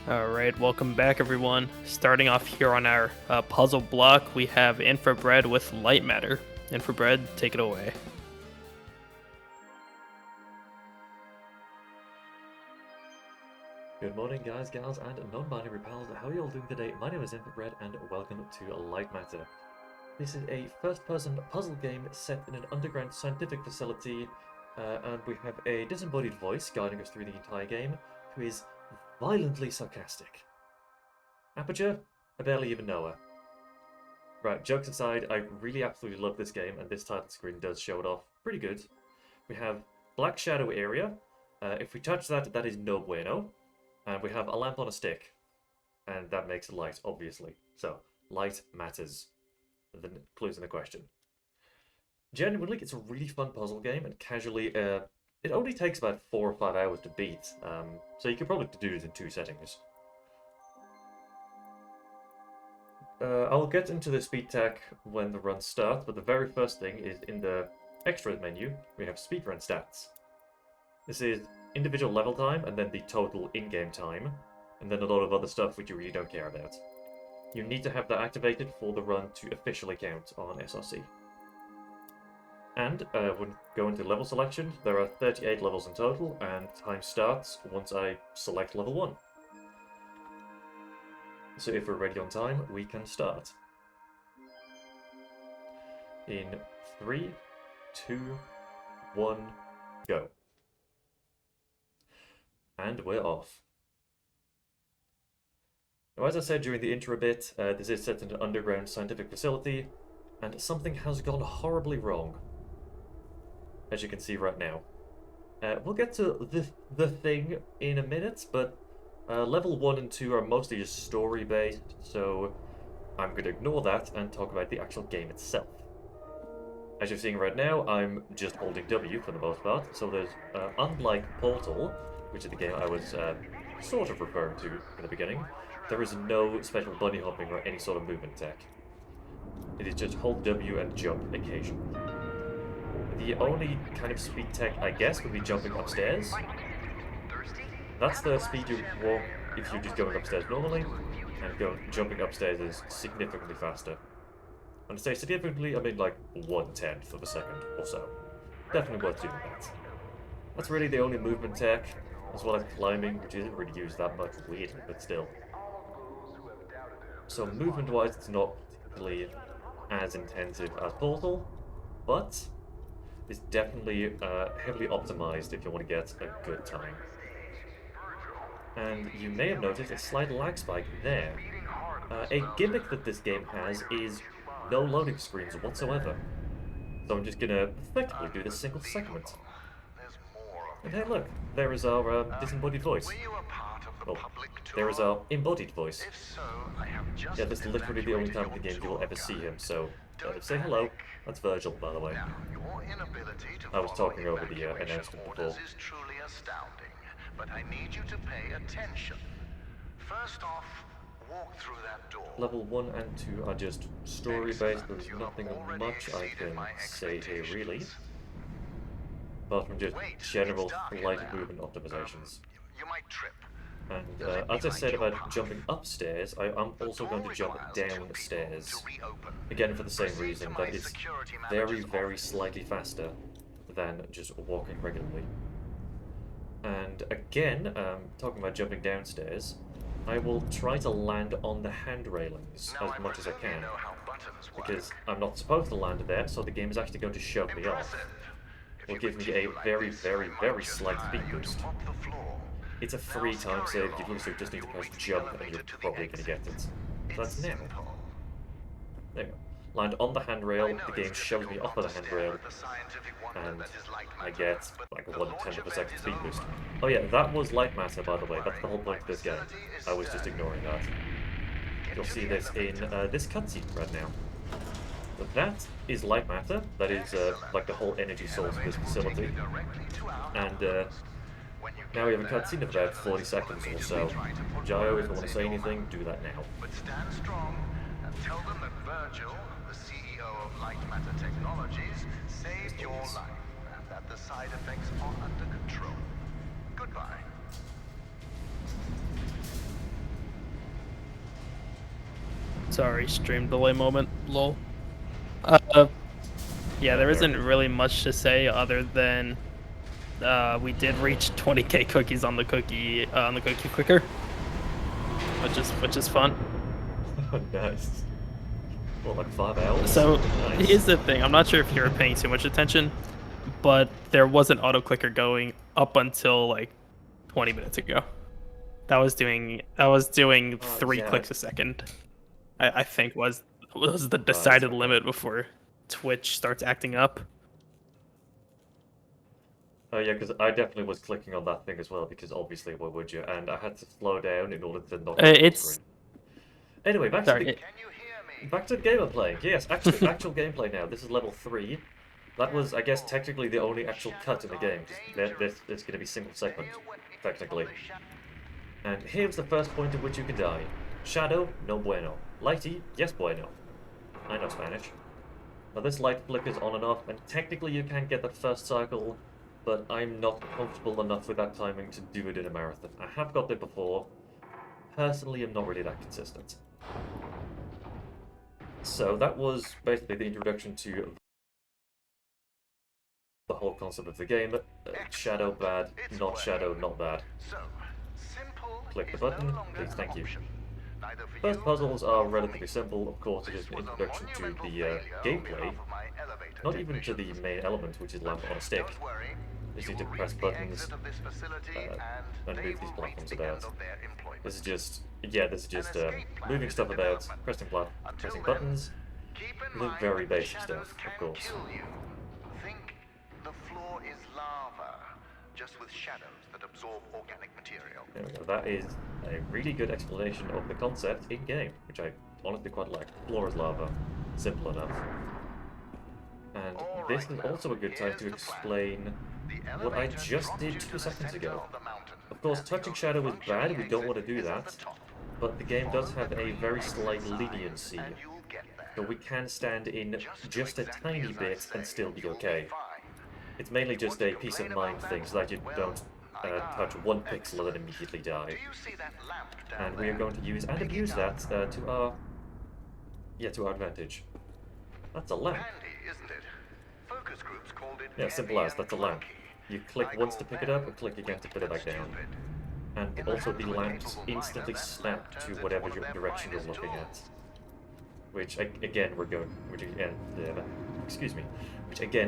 Alright, welcome back everyone. Starting off here on our puzzle block, we have Infrared with Lightmatter. Infrared, take it away. Good morning guys, gals, and non-binary pals. How are you all doing today? My name is Infrared and welcome to Lightmatter. This is a first-person puzzle game set in an underground scientific facility, and we have a disembodied voice guiding us through the entire game, who is violently sarcastic. Aperture? I barely even know her. Right, jokes aside, I really absolutely love this game, and this title screen does show it off pretty good. We have Black Shadow area. If we touch that, that is no bueno. And we have a lamp on a stick. And that makes light, obviously. So, light matters. The clues in the question. Genuinely, it's a really fun puzzle game, and casually, it only takes about 4 or 5 hours to beat. So you could probably do it in 2 settings. I'll get into the speed tech when the run starts, but the very first thing is in the extras menu, we have speedrun stats. This is individual level time, and then the total in-game time, and then a lot of other stuff which you really don't care about. You need to have that activated for the run to officially count on SRC. And when going to level selection, there are 38 levels in total, and time starts once I select level 1. So if we're ready on time, we can start. In 3, 2, 1, go. And we're off. Now, as I said during the intro bit, this is set in an underground scientific facility, and something has gone horribly wrong. As you can see right now. We'll get to the thing in a minute, but level 1 and 2 are mostly just story-based, so I'm going to ignore that and talk about the actual game itself. As you're seeing right now, I'm just holding W for the most part, so there's, unlike Portal, which is the game I was sort of referring to in the beginning, there is no special bunny hopping or any sort of movement tech. It is just hold W and jump occasionally. The only kind of speed tech, I guess, would be jumping upstairs. That's the speed you walk if you're just going upstairs normally, and jumping upstairs is significantly faster. When I say significantly, I mean like 1/10 of a second or so. Definitely worth doing that. That's really the only movement tech, as well as climbing, which isn't really used that much, weirdly, but still. So movement-wise, it's not particularly as intensive as Portal, but it's definitely heavily optimized if you want to get a good time. And you may have noticed a slight lag spike there. A gimmick that this game has is no loading screens whatsoever. So I'm just gonna effectively do this single segment. And hey look, there is our disembodied voice. Well, there is our embodied voice. Yeah, this is literally the only time in the game you will ever see him, so say hello. That's Virgil, by the way. I was talking over the announcement before. But I need you to pay attention. First off, walk through that door. Level 1 and 2 are just story-based. There's nothing much I can say here, really. Apart from just general light movement optimizations. You might trip. And as I said about jumping upstairs, I'm also going to jump downstairs. Again, for the same reason, that it's very, very slightly faster than just walking regularly. And again, talking about jumping downstairs, I will try to land on the hand railings as much as I can, because I'm not supposed to land there, so the game is actually going to shove me off. It will give me a very, very, very slight speed boost. It's a free time save, you literally just need to press jump and you're probably going to get it. So that's now. There you go. Land on the handrail, the game shoves me off of the handrail, and I get like 1/10 of a second speed boost. Oh yeah, that was Lightmatter, by the way. That's the whole point of this game. I was just ignoring that. You'll see this in this cutscene right now. But that is Lightmatter. That is like the whole energy source of this facility. And now we have a cutscene of about 40 seconds or so. Gio, if you want to say anything, do that now. But stand strong and tell them that Virgil, the CEO of Lightmatter Technologies, saved your life, and that the side effects are under control. Goodbye. Sorry, stream delay moment. Lol. Yeah, there isn't really much to say other than we did reach 20k cookies on the cookie clicker, which is fun. Nice. Well, like 5 hours. So Nice. here's the thing. I'm not sure if you were paying too much attention, but there was an auto clicker going up until like 20 minutes ago. That was doing 3 yeah. clicks a second. I think was the decided limit before Twitch starts acting up. Oh yeah, because I definitely was clicking on that thing as well, because obviously, why would you? And I had to slow down in order to not. It's anyway, back Can you hear me? back to the game I'm playing. Yes, actual gameplay now. This is level 3. That was, I guess, technically the only actual cut in the game. There's going to be single segment, technically. And here's the first point at which you can die. Shadow, no bueno. Lighty, yes bueno. I know Spanish. Now this light flickers on and off, and technically you can get that first cycle, but I'm not comfortable enough with that timing to do it in a marathon. I have got there before. Personally, I'm not really that consistent. So that was basically the introduction to the whole concept of the game. Shadow bad, not shadow not bad. Click the button, please, thank you. First puzzles are relatively simple, of course. It is an introduction to the gameplay, not even to the main element, which is lamp on a stick. You just need to press buttons and move these platforms about. This is just moving stuff about, pressing buttons, the very basic stuff, of course. Think the floor is lava, just with shadows that absorb organic material. There we go. That is a really good explanation of the concept in game, which I honestly quite like. Floor is lava, simple enough. And this is also a good time to explain what I just did 2 seconds ago. Of course, touching shadow is bad, we don't want to do that, but the game does have a very slight leniency, so we can stand in just a tiny bit and still be okay. It's mainly just a peace of mind thing, so that you don't touch 1 pixel and then immediately die. And we are going to use and abuse that to our advantage. That's a lamp. Yeah, simple as, that's a lamp. You click once to pick it up, and click again to put it back down. And also the lamps instantly snap to whatever direction you're looking at. Which again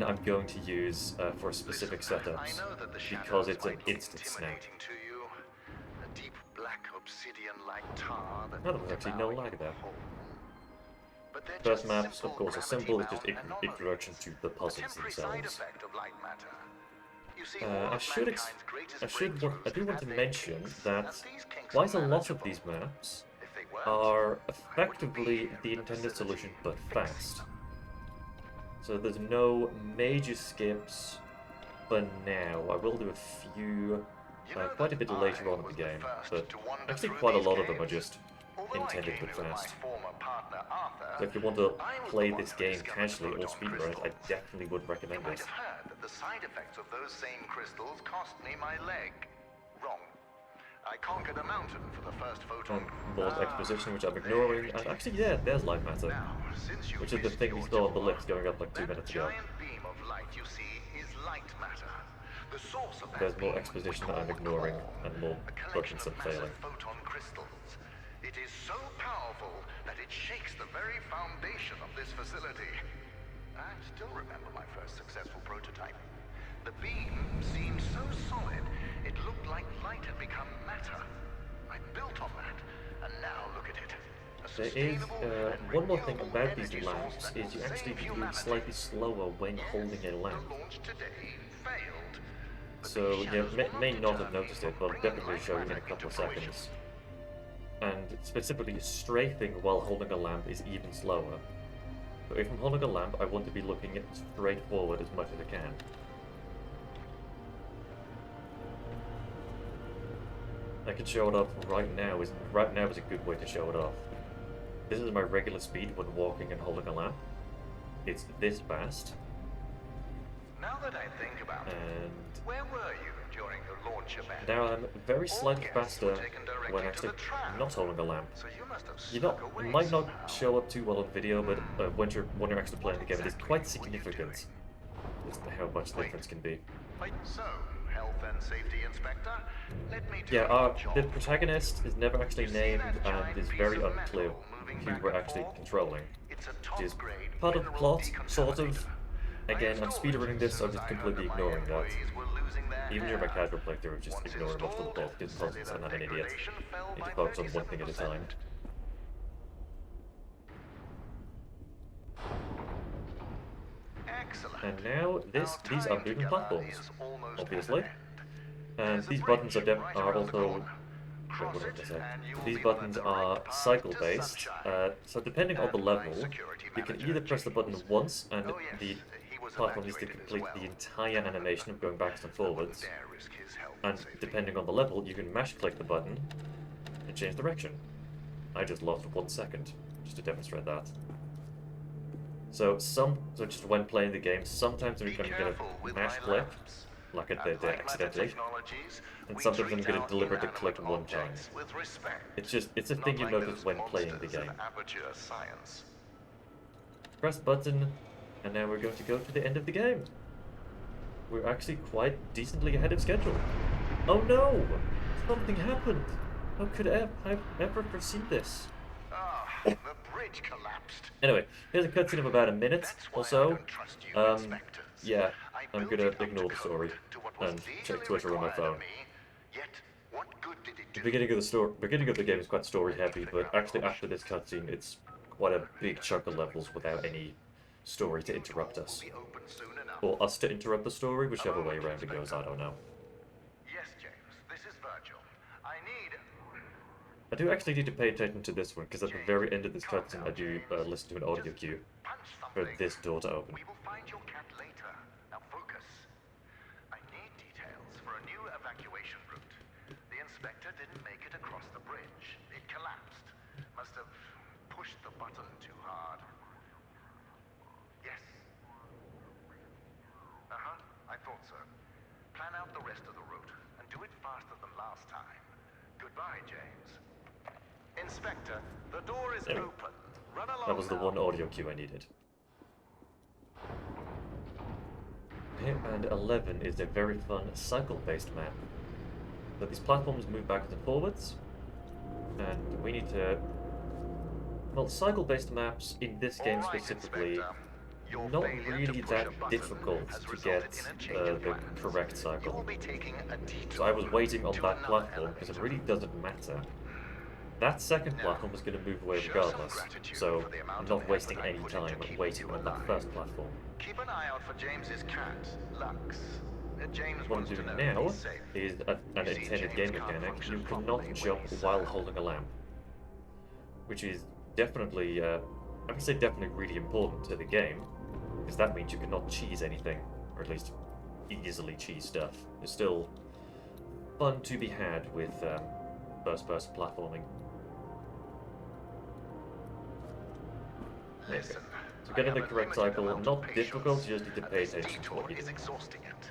I'm going to use for specific setups, because it's an instant snap. Oh, there's actually no lag there. First maps, of course, are simple. It's just introduction to the puzzles themselves. I do want to mention that quite a lot of these maps are effectively the intended solution, but fast. So there's no major skips for now. I will do a few quite a bit later on in the game, but actually quite a lot of them are just intended but fast. So if you want to play this game casually or speedrun it, I definitely would recommend it. The side effects of those same crystals cost me my leg. Wrong. I conquered a mountain for the first photon. More exposition, which I'm ignoring, and actually, yeah, there's Lightmatter, which is the thing we saw on the lift going up like 2 minutes ago. Beam of light you see is Lightmatter. The source of that There's more exposition that I'm ignoring, and more buttons I'm failing. Photon crystals. It is so powerful that it shakes the very foundation of this facility. I still remember my first successful prototype. The beam seemed so solid, it looked like light had become matter. I built on that, and now look at it. There is one more thing about these lamps, is you actually move slightly slower when holding a lamp. So you may not have noticed it, but I'll definitely show you in a couple of seconds. And specifically, strafing while holding a lamp is even slower. So if I'm holding a lamp, I want to be looking straight forward as much as I can. I can show it off right now. Right now is a good way to show it off. This is my regular speed when walking and holding a lamp. It's this fast. Now that I think about it, where were you during the launcher battery. Now I'm very All slightly guests were faster taken directly when to actually the tram. not holding a lamp. So you must have You know, snuck it away might not somehow. show up too well on video, but when you're actually playing the game, it is quite significant. Just how much the difference can be. So, health and safety inspector, let me do Yeah, your the job. protagonist is never actually You see named that and giant is piece very of unclear metal moving who back we're and actually forth? controlling. It's a It is top-grade part of the mineral plot, sort of. decontaminator. I Again, I'm installed it speedrunning as this, so soon I'm as just I heard completely that my ignoring that. employees were losing their Even during my hair. casual playthrough, just Once ignoring most of the installed, plot, because puzzles and I'm an idiot. degradation fell Need by to focus on one thing at a time. 37%. Excellent. And now these are moving platforms, obviously. And There's a these buttons bridge are, right are around the also corner. wait, Cross what did I it, say? and you'll These be on a buttons direct are path cycle to based. sunshine. So depending on the And level, security you can manager either press the button James. once and Oh, yes, the he was platform needs to evacuated as complete well. the entire animation of going backwards and forwards. Dare risk his health And safety. depending on the level, you can mash click the button and change direction. I just lost 1 second just to demonstrate that. So just when playing the game, sometimes I'm Be going to careful with mash my click, lamps. like I At did there Lightmatter accidentally, Technologies, and we sometimes I'm treat going to our deliberately click inanimate one time. objects with respect. It's a thing you Not like notice those when playing the monsters of game. Aperture science. Press button, and now we're going to go to the end of the game. We're actually quite decently ahead of schedule. Oh no! Something happened! How could I have ever foreseen this? Ah, the bridge collapsed. Anyway, here's a cutscene of about a minute That's or why I so. don't trust you inspectors. Yeah, I I'm built gonna it up ignore to the code, story to what was and check legally Twitter on my required of phone. me, yet what good did it do? The beginning of the game is quite story heavy, but actually after this cutscene, it's quite a big chunk of levels without any story to interrupt us. Will be open soon enough. Or us to interrupt the story, whichever way around it goes, I don't know. Yes, James, this is Virgil. I need... I do actually need to pay attention to this one, because at the very end of this cutscene I do listen to an audio cue punch for something. this door to open. We will find your cat later. Now focus. I need details for a new evacuation route. The inspector didn't make it across the bridge. It collapsed. Must have pushed the button too hard. Yes. Uh-huh, I thought so. Plan out the rest of the route, and do it faster than last time. Goodbye, James. Inspector, the door is Anyway, open. Run along that was the now. one audio cue I needed. Okay, and 11 is a very fun cycle-based map. So these platforms move backwards and forwards, and we need to... Well, cycle-based maps in this game All right, specifically, Inspector. Your not failure to really push that a button difficult has to resulted get in a change of the plans. correct You cycle. will be taking a detour So I was waiting on to that another platform because it elevator. really doesn't matter. That second platform was going to move away Show some regardless, gratitude so for the amount I'm of not effort wasting I any put time into keeping waiting you on that alive. first platform. Keep an eye out for James's cat, Lux. James What I'm wants to doing know now he's safe. is an You see, intended James game can't mechanic. function You cannot properly when jump he's while sad. holding a lamp, which is definitely, I would say definitely really important to the game, because that means you cannot cheese anything, or at least easily cheese stuff. There's still fun to be had with first-person platforming. There you go. Listen, So getting I the have a correct limited cycle, amount not of difficult, patience, you just need to and pay this attention to detour what you is do. exhausting it.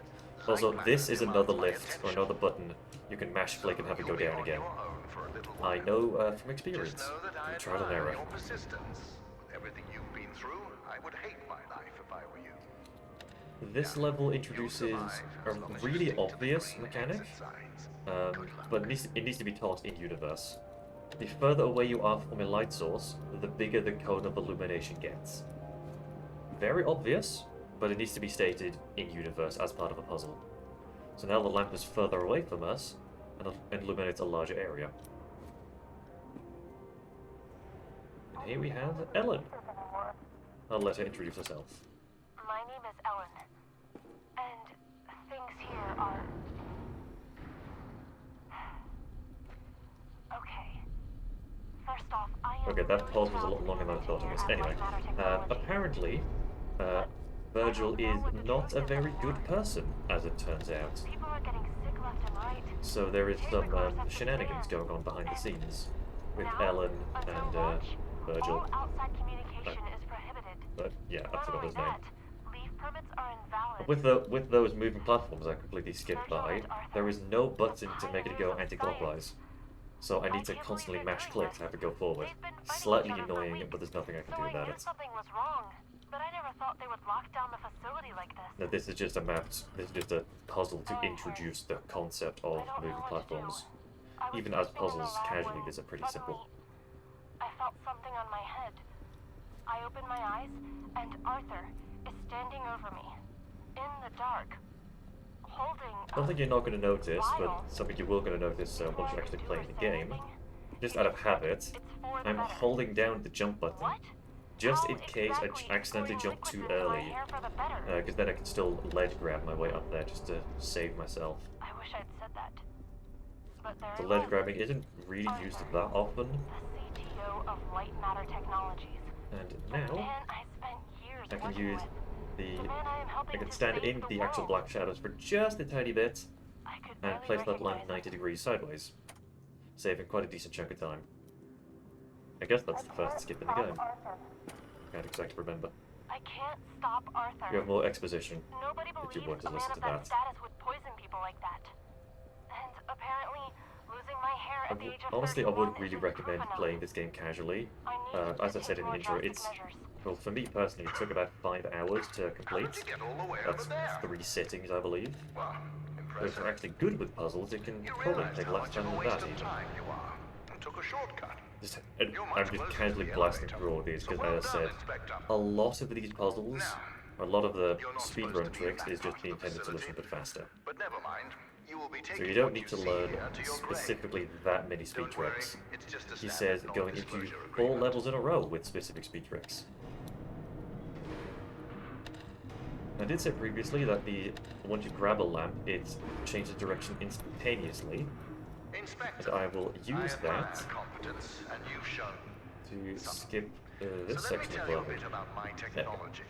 Also, Lightmatter this is another demands my lift, or attention. another button. You can mash flick and have it go You'll be down on again. your own for a little I while. know from experience, Just know that I from trial and admire error. your persistence. With everything you've been through, I would hate my life if I were you. This level introduces a really obvious mechanic, but it needs to be taught in universe. The further away you are from a light source, the bigger the cone of illumination gets. Very obvious, but it needs to be stated in universe as part of a puzzle. So now the lamp is further away from us and illuminates a larger area. And here we have Ellen. I'll let her introduce herself. My name is Ellen, and things here are... Okay. First off, I am Okay, that really pause was a proud lot longer than I thought it was. engineer Anyway, at Lightmatter Technologies. apparently, Virgil is not a very good person, as it turns out. People are getting sick left and right. So there is some shenanigans going on behind the scenes with Now, Ellen until and launch, Virgil. all outside communication is prohibited. But yeah, I Not forgot only his name. that, leave permits are invalid. With those moving platforms I completely skipped by, there is no button to make it go anti-clockwise. So I need to constantly mash click to have it go forward. Slightly annoying, but there's nothing I can do about it. Something was wrong, but I never thought they would lock down the facility like this. No, this is just a map. This is just a puzzle to introduce the concept of moving platforms. Even as puzzles, casually, these are pretty simple. I felt something on my head. I opened my eyes, and Arthur is standing over me, in the dark, holding. I don't think you're not going to notice, but something you will going to notice once you actually play the game. Just out of habit, I'm holding down the jump button, just in case I accidentally jump too early, because then I can still ledge grab my way up there just to save myself. I wish I'd said that. But there The ledge grabbing isn't really used that often, the CTO of Lightmatter Technologies. and The now man I spent years I can working use with. the... The man I am helping I can to stand save in the the actual world. black shadows for just a tiny bit, I could and barely place that lamp recognize 90 degrees sideways, saving quite a decent chunk of time. I guess that's the first skip in the game. Can't exactly remember. I can't stop Arthur. You have more exposition. Nobody if you believes want to a man listen of to that that. status would poison people like that. And apparently, losing my hair at the age of Honestly, I 31 wouldn't really isn't recommend proof enough. playing this game casually. I need As to I said take in the more intro, drastic it's... measures. Well, for me personally, it took about 5 hours to complete. You get all the way That's over there. 3 sittings, I believe. Well, But if impressive. you're actually good with puzzles, it can You probably realized take how less much time of a than waste that of even. time you are, and took a shortcut. I'm just casually blasting through all these because, as I said, a lot of these puzzles, a lot of the speedrun tricks is just the intended solution but faster. But never mind. You will be So taking you don't what need you to see learn here to your grave. specifically that many speed Don't worry, tricks. it's just a He standard says going into non-disclosure 4 agreement. levels in a row with specific speed tricks. I did say previously that once you grab a lamp, it changes direction instantaneously, Inspector, and I will use admire that competence, and you've shown. to skip this So let me section of tell you a level. bit about my technology.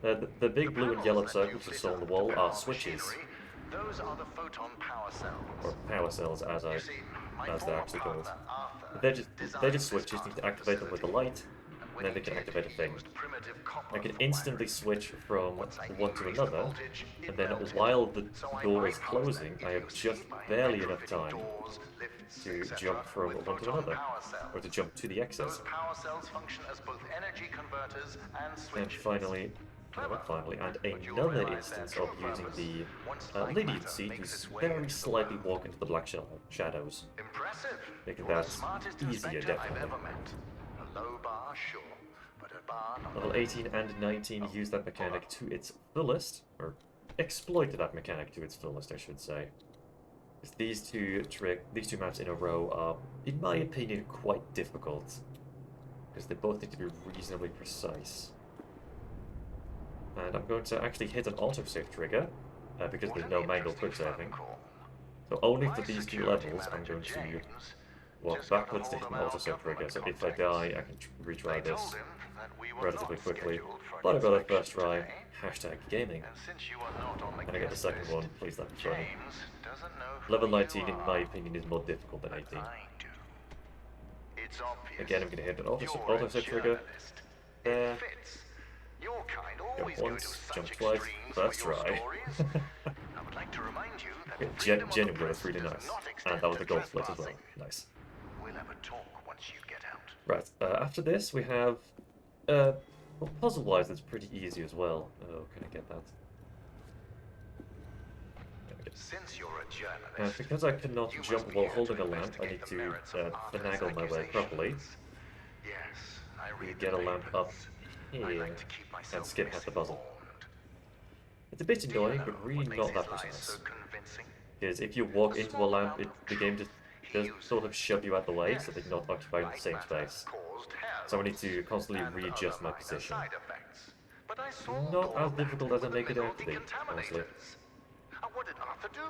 The big blue and panels yellow that circles you you fit saw on the up wall to are our switches, machinery, those are the photon power cells. or power cells as You see, my they're former actually called. partner, Arthur, They're designed just switches. this You need to part of activate them with the facility. light, When and then he they can did, activate a he thing. used primitive copper I can for instantly wiring. switch from Once I one to increased the another, voltage, it and then melted. while the So I door is bypassed closing, that I have idiocy just by barely enough retrofitting time doors, lifts, to etc. jump from with one to photon another, power cells. or to jump to the Those excess. power cells function as both energy converters and And switches. finally, another instance of using the Lydian seat is very slightly walk into the black shadows. Impressive. Making You're that the smartest easier, inspector I've definitely. ever met. A low bar, sure, but a bar Level 18 and 19 use that mechanic to its fullest, or exploited that mechanic to its fullest, I should say. 'Cause these two maps in a row are, in my opinion, quite difficult, because they both need to be reasonably precise. And I'm going to actually hit an autosave trigger, because there's no manual quick saving. So only for these 2 levels, I'm going to walk backwards to hit an autosave trigger, so if I die, I can retry this relatively quickly. But I got a first try, #gaming. And I get the second one, please let me try it. Level 19, in my opinion, is more difficult than 18. Again, I'm going to hit an autosave trigger. There. Jump once, jump twice, first try. Genuinely, that's really nice. And that was the gold split as well. Nice. We'll have a talk once you get out. Right, after this we have... well, puzzle-wise, it's pretty easy as well. Oh, can I get that? Since you're a journalist, And because I cannot jump while holding a lamp, I need to finagle my way properly. yes, I We read get a the lamp up papers. here I like to keep myself and skip half the puzzle. misinformed. It's a bit Do you annoying, know but really what makes not that his lies precise. so convincing? Because if you walk into a lamp, the game just does sort of shove you out the way, so that you're not occupying the same Lightmatter space. caused hair So I need loss to constantly and readjust other my minor position. side effects. But I solved Not all as of that difficult as I with the make it mineral out to be, honestly. decontaminators. What did Arthur do?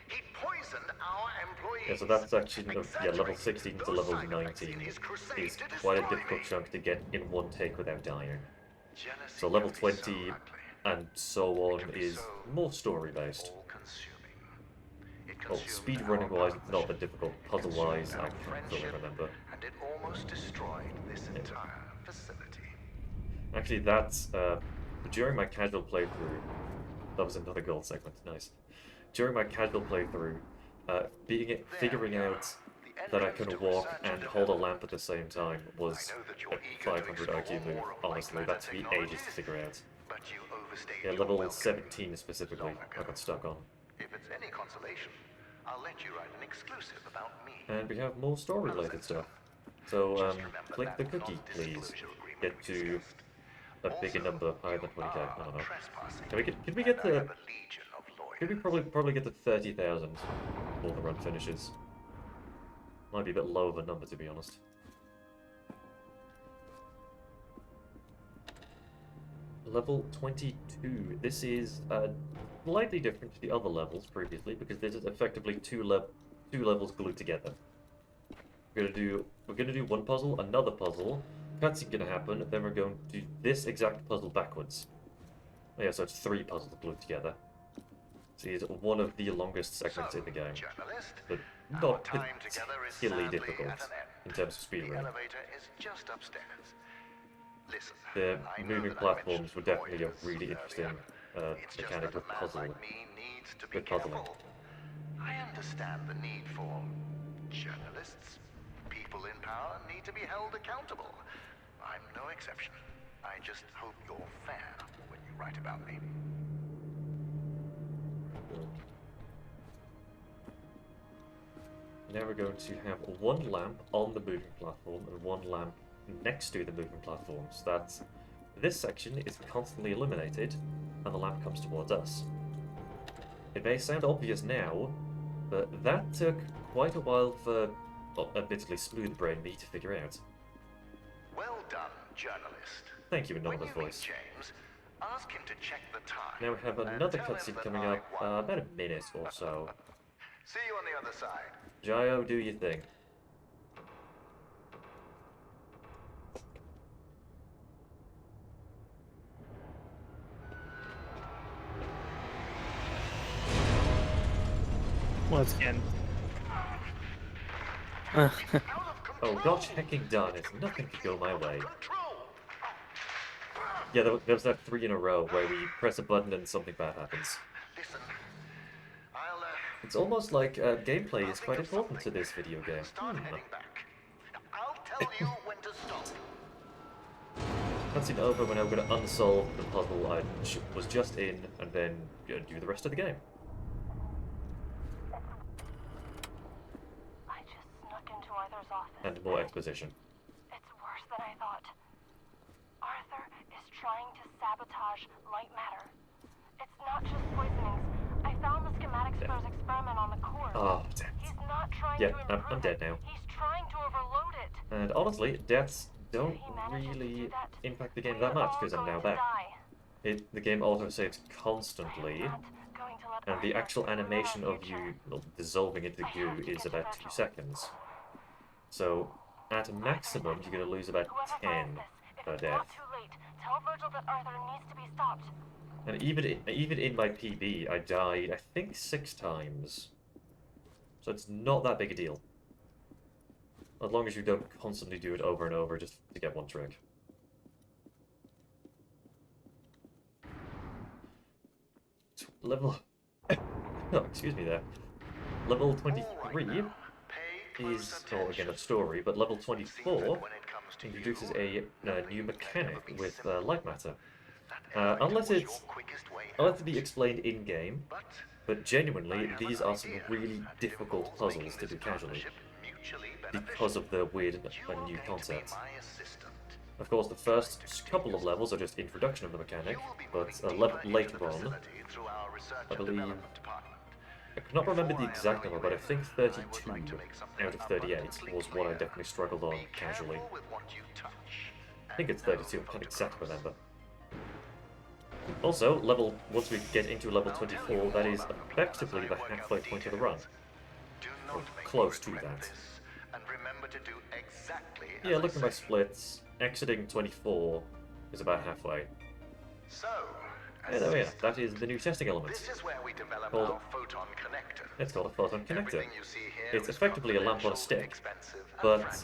He poisoned our employees. Yeah, so that's actually, level Exaggerated 16 to those level side effects 19 in his crusade is to quite a destroy difficult me. chunk to get in one take without dying. Jealousy So level can be so 20 ugly. and so on can be is so more story-based. All-consuming. It Well, consumed speedrunning-wise, our it's not that difficult. It Puzzle-wise, consumed I our can't fully friendship, remember. And it almost destroyed this entire facility. Actually, that's during my casual playthrough, that was another gold segment, nice. During my casual playthrough, figuring out that I can walk and hold a lamp at the same time was a 500 IQ move, honestly. That took me ages to figure out. Yeah, level 17 specifically, I got stuck on. If it's any consolation, I'll let you write an exclusive about me. And we have more story-related stuff. So, click the cookie, please. Get to a bigger number, higher than 20k. I don't know. Can we get to... Could we probably get to 30,000 before the run finishes? Might be a bit low of a number, to be honest. Level 22. This is slightly different to the other levels previously, because this is effectively two levels glued together. We're gonna do one puzzle, another puzzle, cutscene gonna happen, then we're going to do this exact puzzle backwards. Oh yeah, so it's 3 puzzles glued together. So it's one of the longest segments in the game, but not particularly difficult in terms of speedrunning. The moving platforms were definitely a really interesting mechanic with puzzling. I understand the need for journalists. People in power need to be held accountable. I'm no exception. I just hope you're fair when you write about me. Now we're going to have one lamp on the moving platform and one lamp next to the moving platforms. That this section is constantly illuminated and the lamp comes towards us. It may sound obvious now, but that took quite a while for, well, admittedly smooth-brained me to figure out. Well done, journalist. Thank you, Anonymous Voice. James, ask him to check the time. Now we have another cutscene coming up, about a minute or so. See you on the other side. Gio, do your thing. Once again. Oh, dodge hacking done. It's nothing could go my way. Yeah, there was that 3 in a row where we press a button and something bad happens. Listen, It's almost like gameplay is quite important to this video game. start heading back. I'll tell you when to stop. Cutscene over when I'm going to unsolve the puzzle I was just in, and then do the rest of the game. I just snuck into Arthur's office. And more exposition. It's worse than I thought. Arthur is trying to sabotage Lightmatter. It's not just poisonings. I found the schematics for his experiment on the core. Oh, damn. He's not trying Yeah, to improve I'm dead it. now. He's trying to overload it. And honestly, deaths don't If he manages to really do that, impact the game we're that much, all because I'm now going to back. die. The game auto-saves constantly, I'm not going to let and the Arthur actual ruin our animation of future. you dissolving into the goo is about 2 seconds. So, at maximum, you're going to lose about Whoever 10 finds this, if per it's death. not too late, tell Virgil that Arthur needs to be stopped. And even in my PB, I died, I think, 6 times. So it's not that big a deal. As long as you don't constantly do it over and over just to get one trick. Level... oh, excuse me there. Level 23 is, well, again, a story, but level 24 introduces a new mechanic with Lightmatter. Unless it be explained in-game, but genuinely, these are some really difficult puzzles to do casually, because of the weird and new concept. Of course, the first couple of levels are just introduction of the mechanic, but later on, I believe... I cannot remember the exact number, but I think 32 out of 38 was what I definitely struggled on casually. I think it's 32, I can't exactly remember. Also, once we get into level 24, that is effectively the halfway point of the run. Or close to that. Yeah, look at my splits. Exiting 24 is about halfway. Yeah, there we are. That is the new testing element. It's called a photon connector. It's effectively a lamp on a stick, but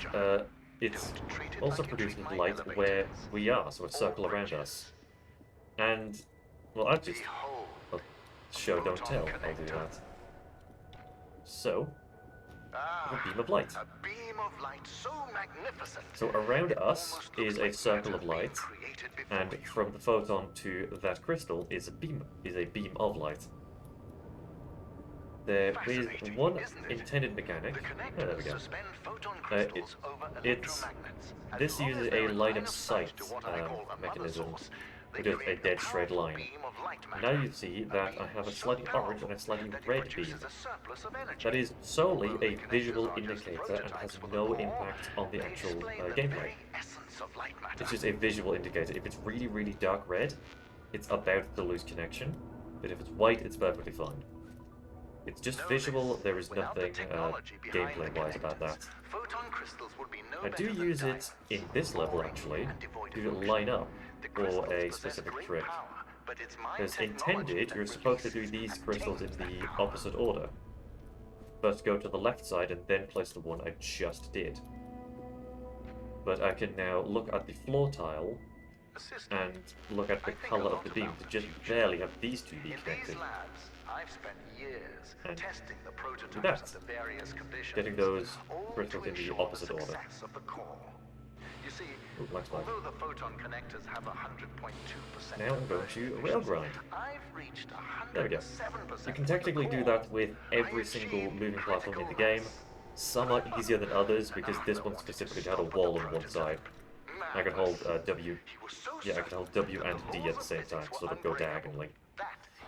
it also produces light where we are, so a circle around us. And, well, I'll just... Well, show, don't tell, I'll do that. So, a beam of light. A beam of light so magnificent. So around it us almost is looks a like circle of matter being light, created before and you. from the photon to that crystal is a beam of light. There is Fascinating, one isn't it? intended mechanic. The Oh, there we connectors go. suspend photon crystals over It's electromagnets. As this long uses as they're a in line of sight sight to what I call a mother mechanism, source, they with just a create dead a straight powerful line. beam of light Now matter. you see A that beam I have a so slightly orange powerful and a slightly that it red beam. produces a surplus of energy. That is solely Although a the visual connectors are just indicator and has prototypes for the no core, impact on the they actual explain the gameplay. very essence of light matter. It's just a visual indicator. If it's really, really dark red, it's about to lose connection, but if it's white, it's perfectly fine. It's just Know visual, this, there is without the nothing technology behind the gameplay-wise about that. connectors, photon crystals would be no I do better than use it diamonds, in this level, boring actually, and devoid of to function. line up The for crystals a possess specific great trick. power, but it's my Because technology intended, that you're supposed to do releases these and crystals in tames that the power. opposite order. First go to the left side and then place the one I just did. But I can now look at the floor tile Assistant, and look at the I think a color of lot the beam about to the just future. barely have these two be in connected. these labs, I've spent years And testing the that. prototypes under various conditions, Getting those all crystals to in the ensure opposite the order. success of the core. You see, Ooh, black spot. although the photon connectors have 100.2% Now I'm going to rail grind. I've reached 107%. There we go. You can technically do that with every single moving platform in the game. Some are easier than others because this one specifically had a wall on one side. I could hold W, yeah, I could hold W and D at the same time, sort of go diagonally.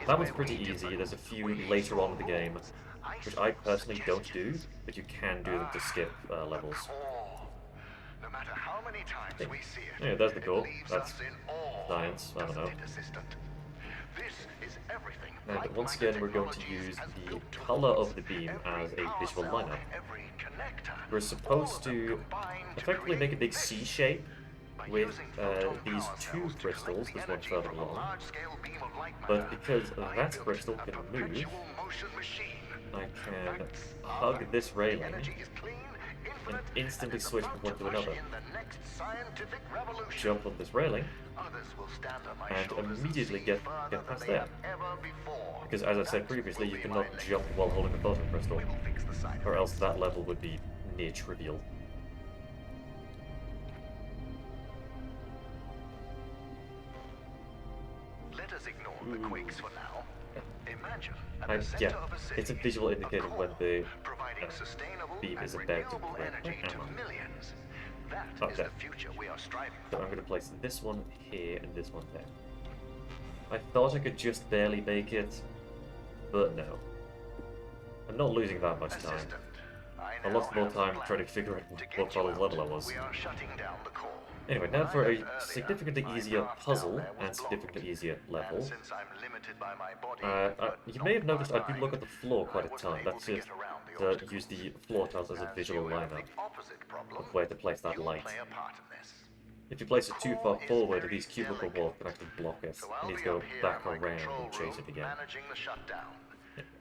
That one's pretty easy. There's a few later on in the game, which I personally don't do, but you can do them to skip levels. No matter how many times we see it, Yeah, there's the it core. leaves That's us in awe, science, I don't doesn't know. it, assistant? This is everything. And once again, we're going to use the color of the beam as a visual lineup. We're supposed to effectively make a big C shape with these two crystals, there's one further along, but because that crystal can move, I can hug this railing and instantly switch from one to another. Jump on this railing and immediately get past there. Because as I said previously, you cannot jump while holding a photon crystal, or else that level would be near trivial. Let us ignore the quakes for now. Imagine Yeah, it's a visual indicator when the providing sustainable beam is and about to renewable break. energy to millions. That is Okay. the future we are striving So for. I'm going to place this one here and this one there. I thought I could just barely make it, but no. I'm not losing that much time. Assistant, I lost more time trying to figure out what part of the level I was. we are shutting down the core. Anyway, now for a significantly easier puzzle and significantly easier level. Since I'm limited by my body, You may have noticed I do look at the floor quite a ton. That's just to use the floor tiles as a visual lineup of where to place that light. If you place it too far forward, these cubicle walls can actually block it. You need to go back around and chase it again.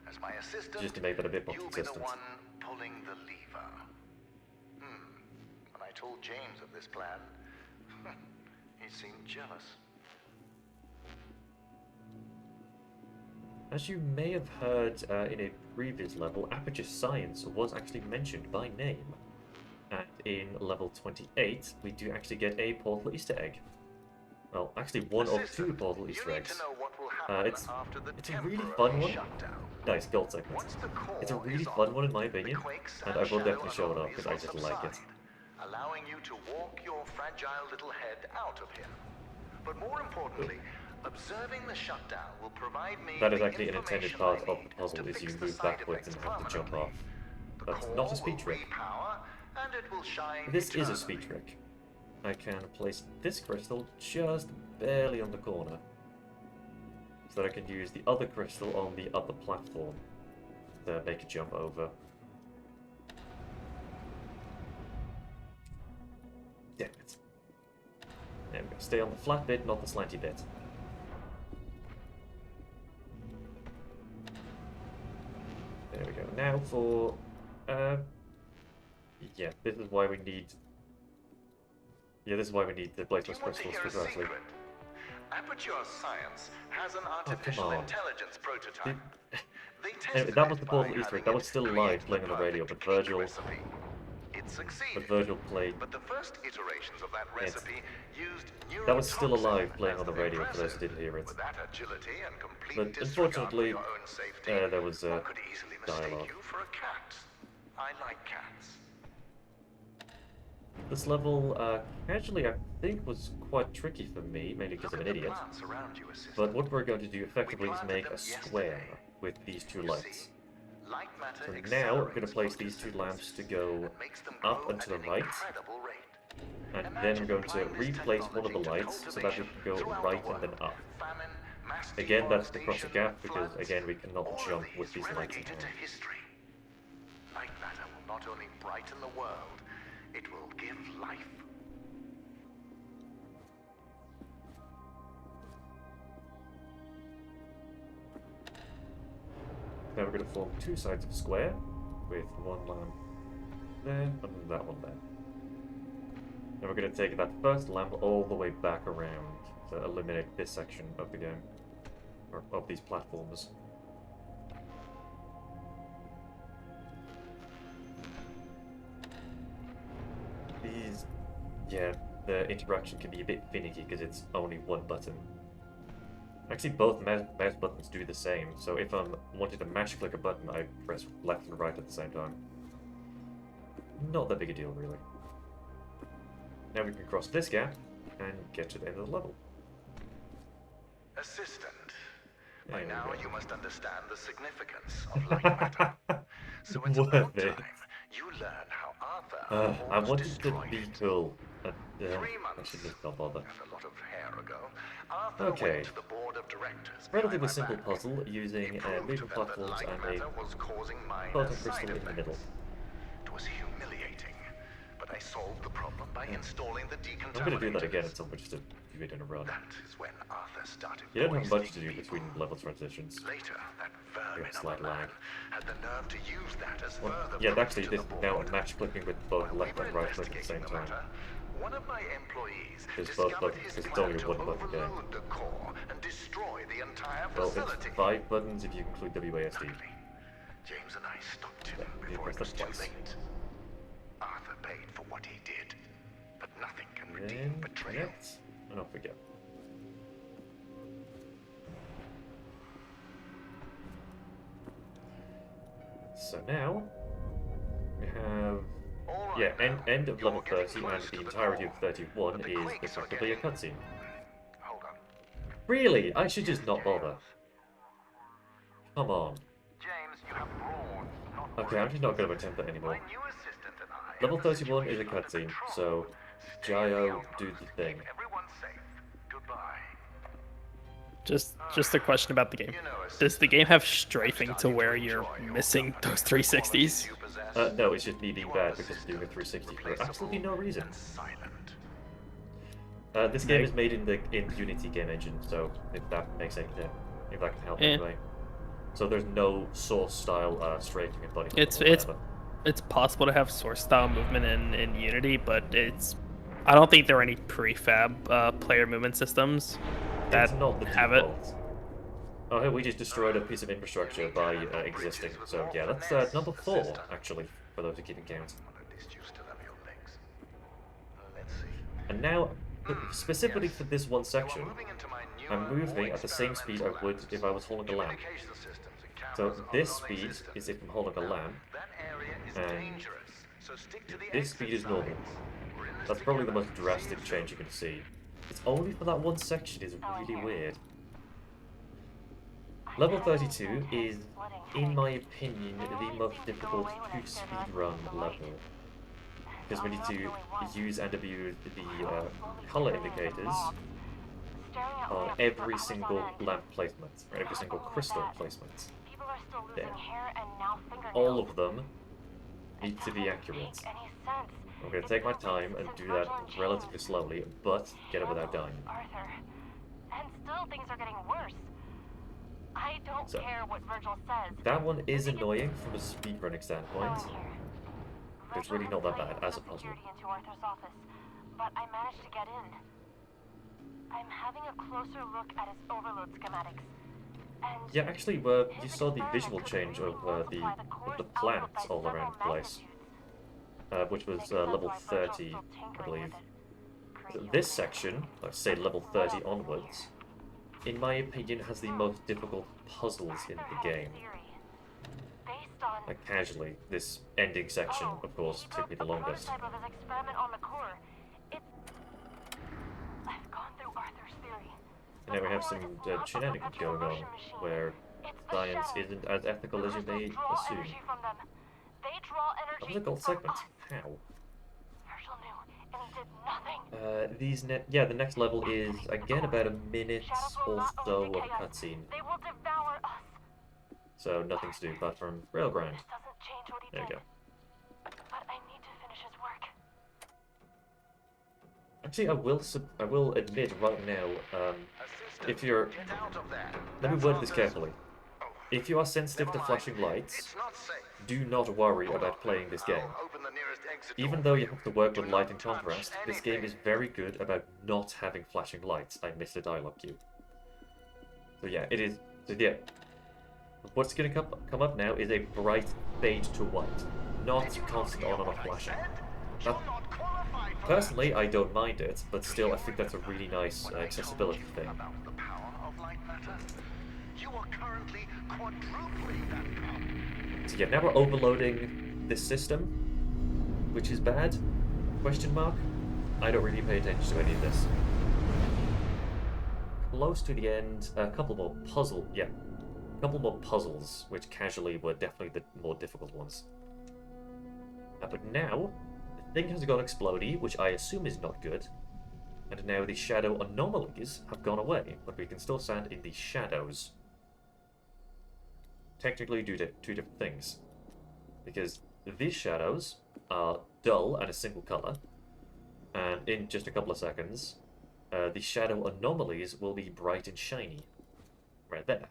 As my assistant, Just to make that a bit more you'll be the consistent. one pulling the lever. When I told James of this plan, he seemed jealous. As you may have heard in a previous level, Aperture Science was actually mentioned by name. And in level 28, we do actually get a portal Easter egg. Well, actually one of two portal Easter eggs. It's a really fun one. Nice, gold segment. It's a really fun one in my opinion, and I will definitely show it off because I just like it. Allowing you to walk your fragile little head out of here. But more importantly, observing the shutdown will provide me That is the actually an intended information part I of need the puzzle, to is you fix the move side backwards and effects have to jump off. The That's core not a speed will trick. repower, and it will shine This is a eternally. speed trick. I can place this crystal just barely on the corner, so that I can use the other crystal on the other platform to make a jump over. Damn it. There we go. Stay on the flat bit, not the slanty bit. There we go. Now for... yeah, this is why we need... Yeah, this is why we need to place those Do you want to crystals hear a precisely. secret? Aperture Science has an artificial on. intelligence prototype. They Anyway, tested that was it the by Portal Easter egg. having That was it still create live playing on the perfect radio, but cake Virgil recipe. It succeeded. played. But the first iterations of that recipe used That was still neurotoxin alive playing as on the the radio for those who impressive. didn't hear it. With that agility and complete But disregard for unfortunately, your own safety, there was one could easily mistake dialogue. you for a cat. I like cats. This level, actually, I think was quite tricky for me, mainly because I'm an idiot. Plants around you, assistant. But what we're going to do effectively is planted make them a square yesterday. with these two You lights. see, Lightmatter So now we're accelerates going to place these two lamps to go and makes them up grow and to at the an right. incredible rate. And then Imagine I'm going to applying this replace one of the technology to lights so that we cultivation can go throughout right the and then world. up. Famine, mass Again, that's to cross a deforestation, gap because, floods, again, we cannot all of jump with these lights in relegated hand. to history. Lightmatter will not only brighten the world, it will give life. Now we're going to form two sides of a square with one lamp there and that one there. Now we're going to take that first lamp all the way back around to eliminate this section of the game, or of these platforms. These, yeah, the interaction can be a bit finicky because it's only one button. Actually, both mouse buttons do the same, so if I'm wanting to mash click a button, I press left and right at the same time. Not that big a deal, really. Now we can cross this gap and get to the end of the level. Assistant, by There we now go. you must understand the significance of Lightmatter. So it's Worth about it. time you learn how Arthur I almost wanted to destroyed be it. cool. I 3 should months just not bother. and a lot of hair ago, Arthur Okay. went to the board of directors. Relatively behind my simple back. puzzle He using proved moving to them that platforms and a Lightmatter was causing minor photon side crystal in the middle. effects. It was humiliating, but I solved the problem by installing the decontaminators. I'm going to do that again at some point just to do it in a run. That is when Arthur started You don't have much to poisoning do people. between level transitions. Later, that vermin of slight a man lag. had the nerve to use that as Well, further yeah, proof actually, to this the now board. I'm match clicking with both When left we were and right click at the same investigating the time. matter, one of my employees There's both discovered buttons, his because it's plan only to one button game. overload the core and destroy the entire Well, facility. it's 5 buttons if you include WASD. Luckily, James and I stopped him Yeah, before it press was that too twice. late. Arthur paid for what he did, but nothing can Then redeem betrayal. connect, and off we go. So now we have All right, yeah, now, end of you're level getting 30 close and to the the entirety of core, 31 but the is quakes are effectively a getting- cutscene. Hold on. Really? I should just not bother. Come on. James, you have brawn, not Okay, I'm just not going to attempt that anymore. My new assistant and I Level have the 31 is a situation under cutscene, control. so Stay in the Gio, outpost. do the thing. Keep everyone safe. Goodbye. Just a question about the game. You know, Does the game have strafing to where you're missing those 360s? you possess No, it's just me being bad because I'm doing a 360 for absolutely no reason. and silent. This game is made in the Unity game engine, so if that makes any if that can help anyway. So there's no source style strafing and body. It's possible to have source style movement in Unity, but I don't think there are any prefab player movement systems that It's not the have it. default. Oh, hey, we just destroyed a piece of infrastructure by existing. So yeah, that's number 4 actually, for those who keep count. Well, at least you still have your legs. Let's see. And now, specifically for this one section, You're moving into my new I'm moving at the same speed I would if I was holding a lamp. communication systems and So cameras are this speed non-existent. is if I'm holding a lamp, That area is and dangerous, so stick to the this exit speed is normal. signs. We're in this That's probably the together. most See drastic you change you can see. It's only for that one section is really weird. Level 32 is, in my opinion, the most difficult to speedrun level. Because we need to use and abuse the color indicators on every single lamp placement, or every single crystal placement. People are still losing There. hair and now fingernails. All of them need It to be doesn't accurate. make any sense. I'm going to take my time and do that relatively slowly, but get it without dying. Arthur. And still things are getting worse. I don't So, care what Virgil says. That one is annoying from a speedrunning standpoint. Phone here. It's Virgil really has not that planted bad as a some puzzle. security into Arthur's office, but I managed to get in. I'm having a closer look at his overload schematics. And Yeah, actually, you saw the visual change of the plants all around the place, which was level 30, I believe. This section, let's say level 30 onwards, in my opinion, has the most difficult puzzles in the game. Like, casually, this ending section, of course, took me the longest. I've gone through Arthur's theory. And now we have some shenanigans going on, where science isn't as ethical as you may assume. That was a gold segment. How? Herschel knew, and he did nothing. Yeah, the next level is, again, about a minute or so of cutscene. They will devour us. So, nothing to do apart from Railgrind. This doesn't change what he There you did. go. But I need to finish his work. Actually, I will admit right now, if you're... Let me word this carefully. If you are sensitive to flashing lights, do not worry about playing this game. Even though you have to work with light and contrast, this game is very good about not having flashing lights. I missed a dialogue cue. So yeah, it is... So yeah, what's going to come up now is a bright fade to white, not constant on and off flashing. Now, personally, I don't mind it, but still, I think that's a really nice accessibility thing. About the power of Lightmatter. You are currently quadrupling that power. So yeah, now we're overloading this system, which is bad? Question mark? I don't really pay attention to any of this. Close to the end, a couple more puzzles, which casually were definitely the more difficult ones. But now, the thing has gone explodey, which I assume is not good, and now the shadow anomalies have gone away, but we can still stand in the shadows. Technically do two different things, because these shadows are dull and a single color, and in just a couple of seconds, the shadow anomalies will be bright and shiny, right there.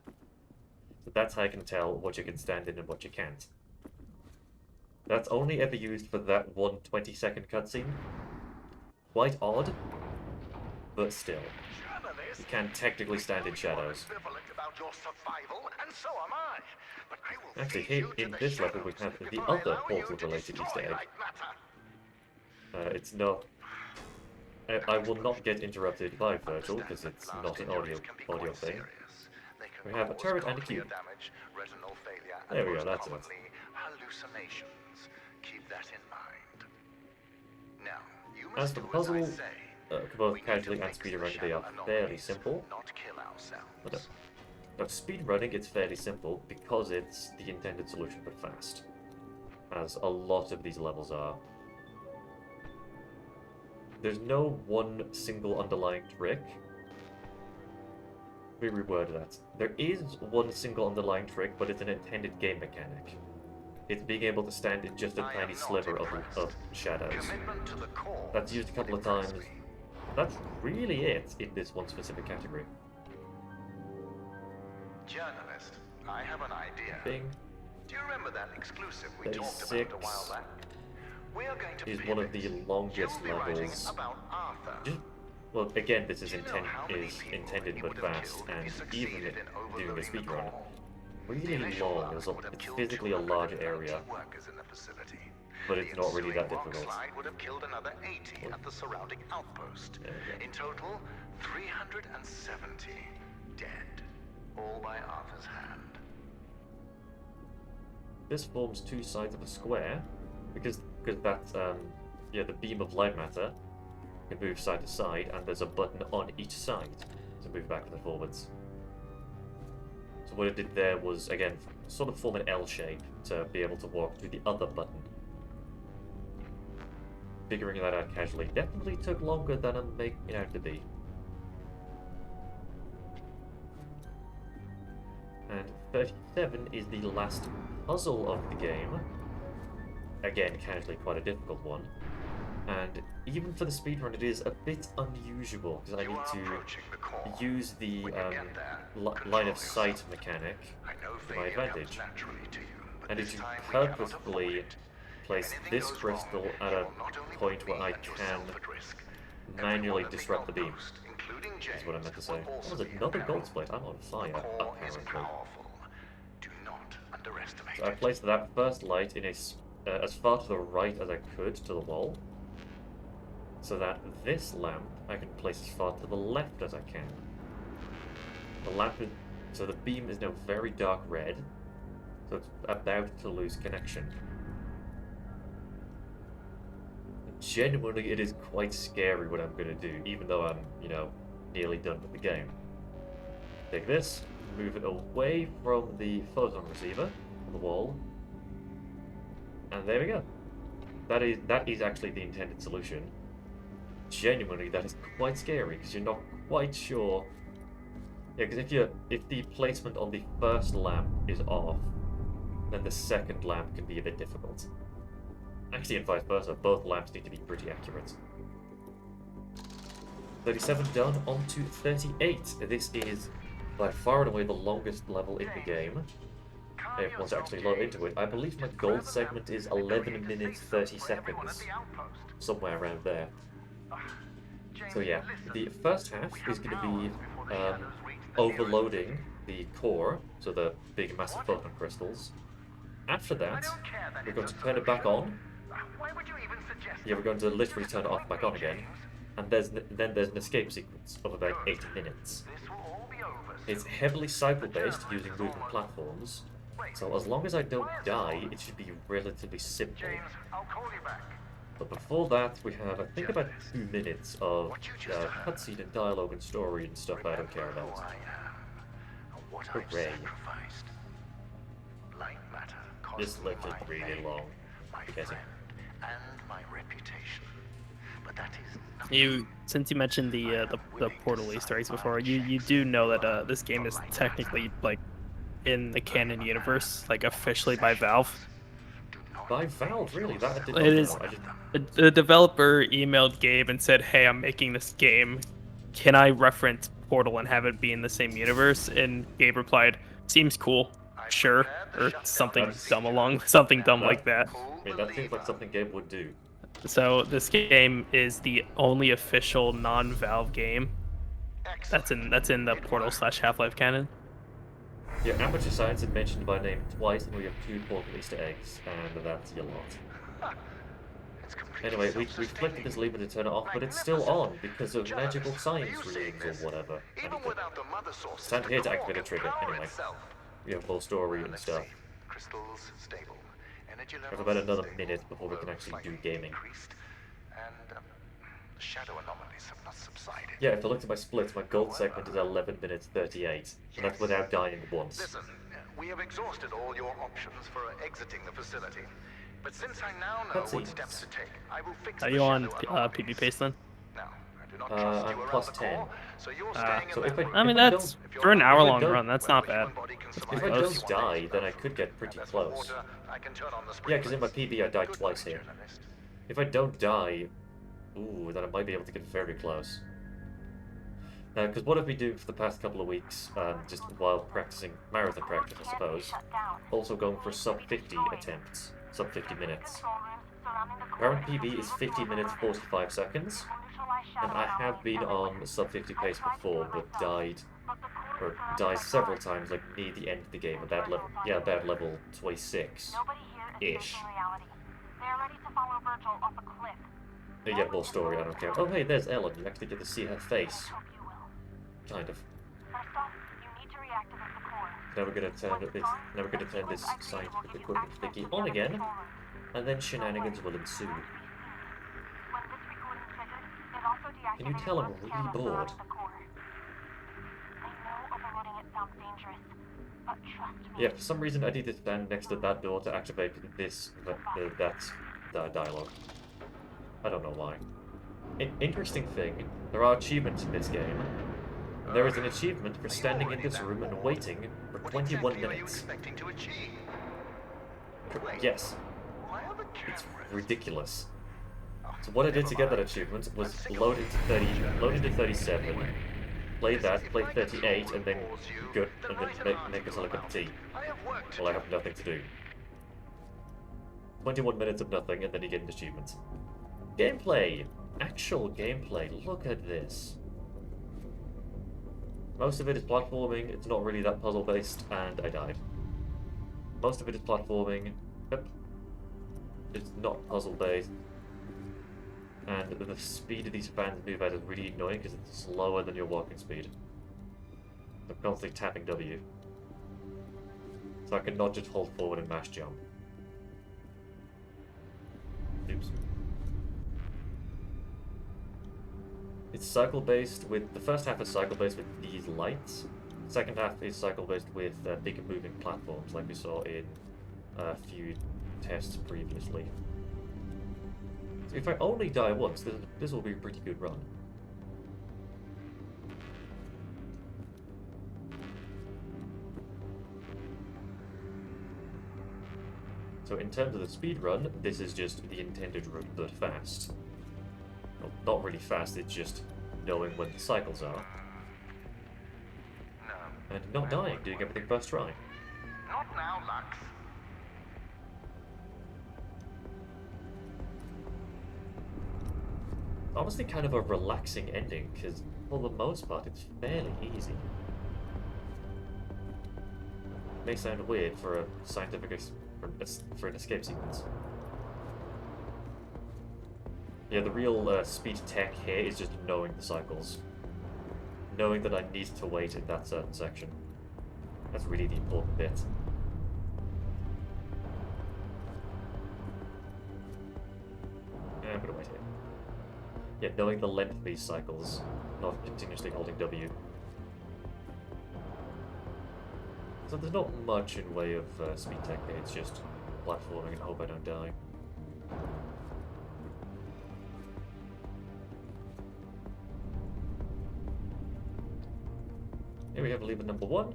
So that's how I can tell what you can stand in and what you can't. That's only ever used for that one 20-second cutscene. Quite odd, but still. You can technically stand in shadows. Actually, here in this level we have the other portal-related Easter egg. It's not... I will not get interrupted by Virgil, because it's not an audio thing. We have a turret and a cube. There we go, that's it. As for the puzzle, both casually and speedrunning, they are fairly simple. But speedrunning, it's fairly simple because it's the intended solution but fast, as a lot of these levels are. There's no one single underlying trick. Let me reword that. There is one single underlying trick, but it's an intended game mechanic. It's being able to stand in just a tiny sliver of shadows. That's used a couple of times. That's really it in this one specific category. Journalist, I have an idea. Bing. Do you remember that exclusive we talked 36 about a while back? We are going to is one of the longest levels. about Arthur. Well, again, this is intended but fast, and even doing a speedrun, really long. It's physically a large area, but it's not really that difficult. Would have killed another 80 at the surrounding outpost. In total, 370 dead, all by Arthur's hand. This forms two sides of a square, because that's the beam of Lightmatter can move side to side, and there's a button on each side to move back and forwards. So what it did there was, again, sort of form an L shape to be able to walk to the other button. Figuring that out casually definitely took longer than I'm making it out to be. And 37 is the last puzzle of the game. Again, casually quite a difficult one. And even for the speedrun, it is a bit unusual, because I need to use the line of sight mechanic to my advantage. And if you purposefully place this crystal at a point where I can manually disrupt the beam. is what I meant to say. What was it? Another gold split? I'm on fire, apparently. Do not underestimate So I placed that first light in as far to the right as I could to the wall, so that this lamp I can place as far to the left as I can. So the beam is now very dark red, so it's about to lose connection. Genuinely, it is quite scary what I'm going to do, even though I'm, nearly done with the game. Take this, move it away from the photon receiver on the wall, and there we go. That is actually the intended solution. Genuinely, that is quite scary, because you're not quite sure. Yeah, because if the placement on the first lamp is off, then the second lamp can be a bit difficult. Actually, and vice versa, both lamps need to be pretty accurate. 37 done, on to 38. This is by far and away the longest level in the game. Once I actually load into it, I believe my gold segment is 11 minutes 30 seconds. Somewhere around there. So yeah, the first half is going to be overloading the core, so the big massive photon crystals. After that, we're going to turn it back on. Yeah, we're going to literally turn it off back on again. And then there's an escape sequence of about 8 minutes. It's heavily cycle-based, using moving platforms. So as long as I don't die, it should be relatively simple. But before that, we have, I think, about 2 minutes of cutscene and dialogue and story and stuff I don't care about. Hooray. This lifted really long. Since you mentioned the Portal Easter eggs before, you do know that this game is technically like in the canon universe, like officially by Valve. By Valve, really? That I did not It is. The developer emailed Gabe and said, "Hey, I'm making this game. Can I reference Portal and have it be in the same universe?" And Gabe replied, "Seems cool. Sure," or something dumb like that. I mean, that seems like something Gabe would do. So this game is the only official non-Valve game that's in the Portal / Half-Life canon. Yeah, Amateur Science is mentioned by name twice, and we have 2 Portal Easter eggs, and that's a lot. Anyway, we flicked this lever to turn it off, but it's still on because of magical science readings or whatever. Stand here to activate a trigger. Anyway, we have full story and stuff. We have about another minute before we can actually do gaming. Yeah, if I look at my splits, my gold segment is 11 minutes 38, and that's without dying once. Listen, we have exhausted all your options for exiting the facility. But since I now know what steps to take, I will fix Are you on PB Pace then? Now, I do not trust I'm you plus around the 10. core, so you're staying So in if I mean, that's for an hour-long run. That's not bad. If I don't die, then I could get pretty close. Yeah, because in my PB I died twice here. If I don't die, ooh, then I might be able to get very close. Because what have we doing for the past couple of weeks, just while practicing marathon practice, I suppose, also going for sub-50 attempts, sub-50 minutes. Current PB is 50 minutes 45 seconds, and I have been on sub-50 pace before, but died several times, like near the end of the game, about level 26-ish. Yeah, more story, I don't care. Oh hey, there's Ellen, you actually get to see her face. Kind of. Now we're gonna turn this scientific equipment thingy on again, and then shenanigans will ensue. Can you tell I'm really bored? Yeah, for some reason I need to stand next to that door to activate that dialogue. I don't know why. Interesting thing, there are achievements in this game. There is an achievement for standing in this room and waiting for 21 minutes. Yes. It's ridiculous. So what I did to get that achievement was load into 37, play 38, and then make us a cup of tea. Well, I have nothing to do. 21 minutes of nothing, and then you get an achievement. Gameplay! Actual gameplay, look at this. Most of it is platforming, it's not really that puzzle based, and I died. Most of it is platforming, yep. It's not puzzle based. And the speed of these fans move at is really annoying because it's slower than your walking speed. I'm constantly tapping W. So I cannot just hold forward and mash jump. Oops. It's cycle based with the first half is cycle based with these lights. Second half is cycle based with big moving platforms like we saw in a few tests previously. So if I only die once, this will be a pretty good run. So in terms of the speed run, this is just the intended route, but fast. Well, not really fast, it's just knowing when the cycles are. No. And not dying, doing everything first try. Not now, Lux. Honestly, kind of a relaxing ending, because for the most part, it's fairly easy. May sound weird for a scientific for an escape sequence. Yeah, the real speed tech here is just knowing the cycles. Knowing that I need to wait in that certain section. That's really the important bit. I'm gonna wait here. Yeah, knowing the length of these cycles, not continuously holding W. So there's not much in way of speed tech here, it's just platforming and hope I don't die. Here we have lever number 1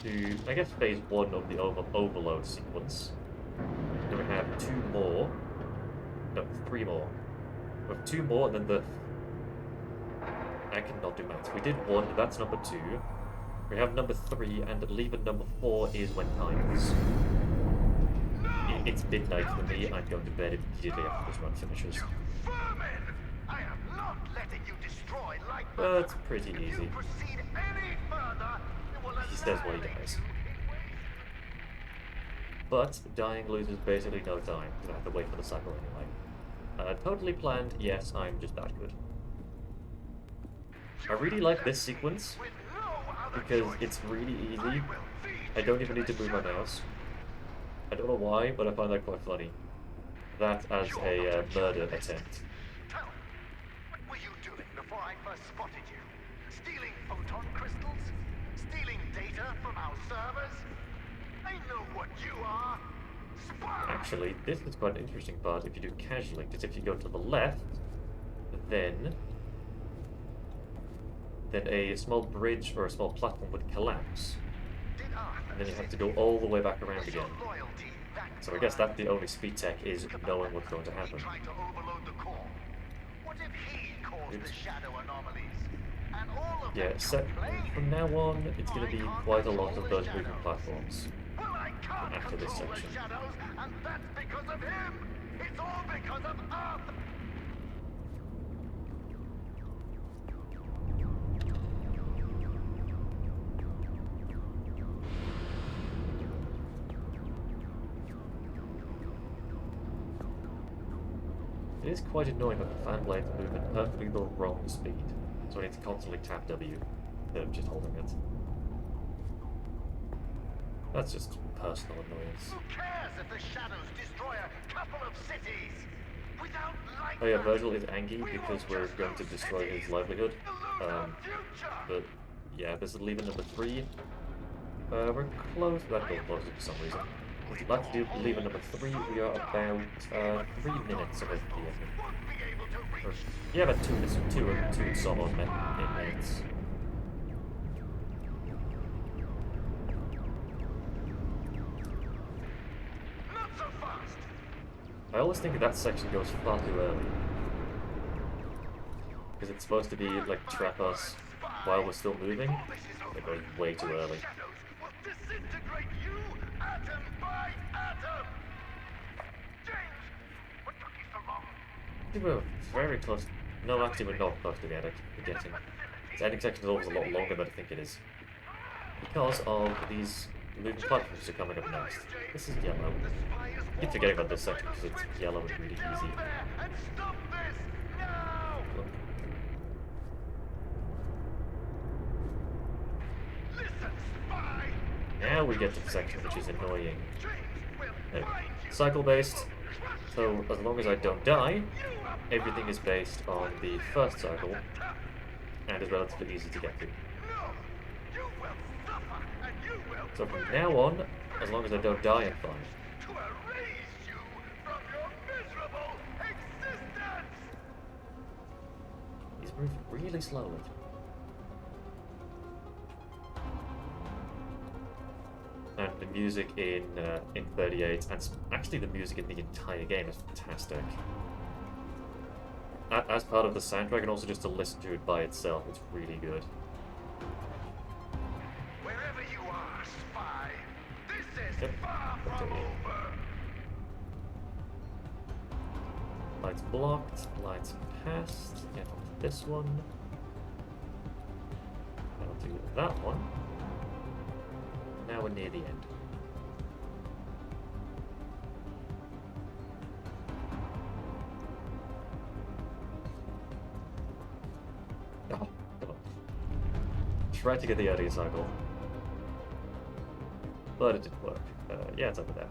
to, I guess, phase 1 of the overload sequence. Then we have 2 more. No, 3 more. We have 2 more, and then the... I cannot do maths. We did 1, that's number 2. We have number 3, and lever number 4 is when time is. It's midnight for me. I'm going to bed immediately after this run finishes. You vermin! I am not letting you destroy Lightmatter. That's pretty If easy. you proceed any further, it will He says what he annihilate dies. you in ways. But dying loses basically no time, because I have to wait for the cycle anyway. Totally planned, yes, I'm just that good. I really like this sequence, With no other because choice, it's really I easy. will feed I don't you even need to move my the mouse. I don't know why, but I find that quite funny. That as a murder attempt. Tell me, what were you doing before I first spotted you? Stealing photon crystals? Stealing data from our servers? I know what you are. Spy! Actually, this is quite an interesting part if you do casually, because if you go to the left, then a small bridge or a small platform would collapse. Did Arthur And then you have say to go all the way back around was your again. loyalty that So I guess blind? that's the only speed tech is knowing what's going to happen. He tried to overload the core. What if he caused Oops. the shadow anomalies? And all of Yeah, them so complained. from now on, it's going to be I can't quite a lot control of the those moving shadows. platforms. Well, I can't after this control section. the shadows, and that's because of him. It's all because of Arthur. It is quite annoying that the fan blades move at perfectly the wrong speed, so I need to constantly tap W instead of just holding it. That's just personal annoyance. Who cares if the shadows destroy a couple of cities? Without light. Oh yeah, Virgil is angry because we're going to destroy his livelihood. But yeah, this is lever number 3. We're close. That door closes for some reason. Let's do lever number 3. We are about 3 minutes away from the end. Or, yeah, about 2 minutes, 2 and some odd minutes. Not so fast. I always think that section goes far too early. Because it's supposed to be, like, trap us while we're still moving. It goes way too early. Shadows will disintegrate you atom by atom. James, what took you so long? I think we're very close. No, actually, we're not close to getting. This ending section is always a lot longer than I think it is. Because of these moving platforms that are coming up next. This is yellow. I keep forgetting about this section because it's yellow and really easy. Look. Now we get to the section which is annoying. Cycle-based, so as long as I don't die, everything is based on the first cycle, and is relatively easy to get to. So from now on, as long as I don't die, I'm fine. He's moving really slowly. And the music in 38, and actually the music in the entire game is fantastic. As part of the soundtrack, and also just to listen to it by itself, it's really good. Wherever you are, spy, this is Yep. far from over. Lights blocked, lights passed. Get on this one. I'll do that one. Now we're near the end. Oh, come on. Tried to get the earlier cycle. But it didn't work. Yeah, it's over there.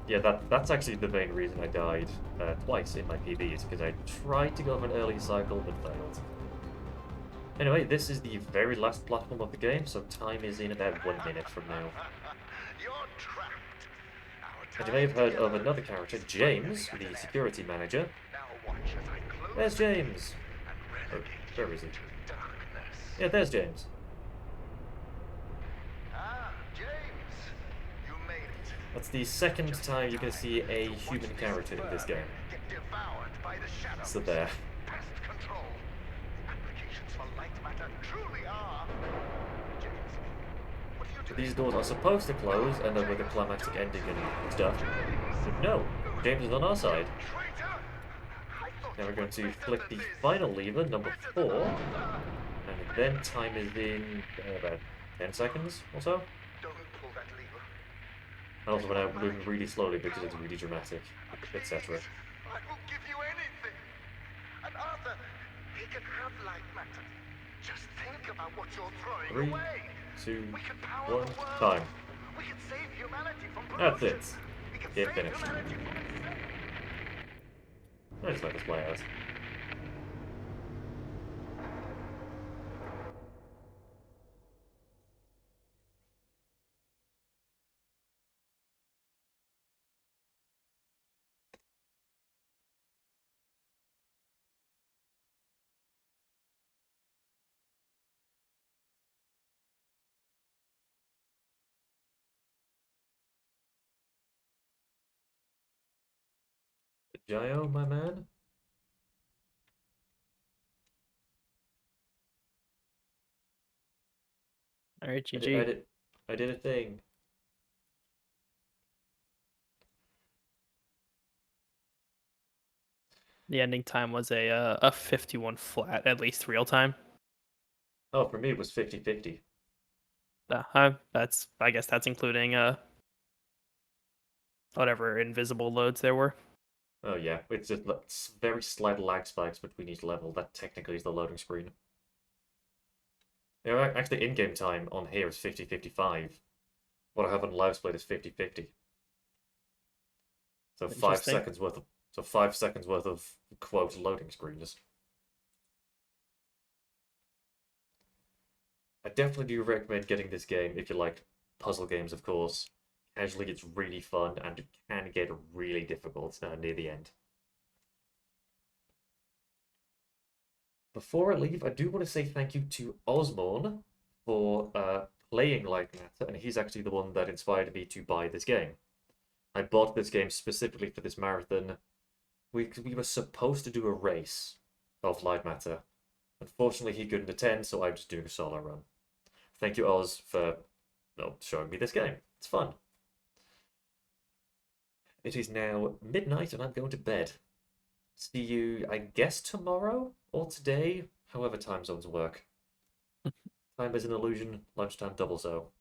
Yeah, that's actually the main reason I died twice in my PBs, because I tried to go for an early cycle but failed. Anyway, this is the very last platform of the game, so time is in about 1 minute from now. You're trapped. And you may have heard of another character, James, the security manager. Now watch as I close There's James! and Oh, relegate where is he? you to darkness. Yeah, there's James. Ah, James, you made it. That's the second time you can see a human character in this game. Get devoured by the shadows. So there. Pest control. The applications for Lightmatter truly are. James, what are you doing? These doors are supposed to close, and then with a climactic ending and stuff. But no, James is on our side. Traitor! I thought Now we're you going were to better flick than the this. final lever, number Better than 4, Arthur. and then time is in about 10 seconds or so. Don't pull that lever. And also when I'm moving really slowly because it's really dramatic, etc. I will give you anything. And Arthur, he can have Lightmatter. Just think about what you're throwing 3, away. 2, We can power 1, the world. time. We can save humanity from That's pollution. it. We can Game save finished. humanity from itself. I just let this play out. Jayo, my man? Alright, I GG. did a thing. The ending time was a 51 flat, at least real time. Oh, for me it was 50-50. That's, I guess that's including whatever invisible loads there were. Oh yeah, it's just very slight lag spikes between each level. That technically is the loading screen. Yeah, actually in-game time on here is 50-55. What I have on live split is 50-50. So 5 Interesting. seconds worth of 5 seconds worth of quote loading screens. I definitely do recommend getting this game if you like puzzle games, of course. Casually, it's really fun and it can get really difficult near the end. Before I leave, I do want to say thank you to Osmorn for playing Lightmatter, and he's actually the one that inspired me to buy this game. I bought this game specifically for this marathon. We were supposed to do a race of Lightmatter. Unfortunately, he couldn't attend, so I'm just doing a solo run. Thank you, Oz, for showing me this game. It's fun. It is now midnight, and I'm going to bed. see you, I guess, tomorrow or today, however time zones work. Time is an illusion, lunchtime double so.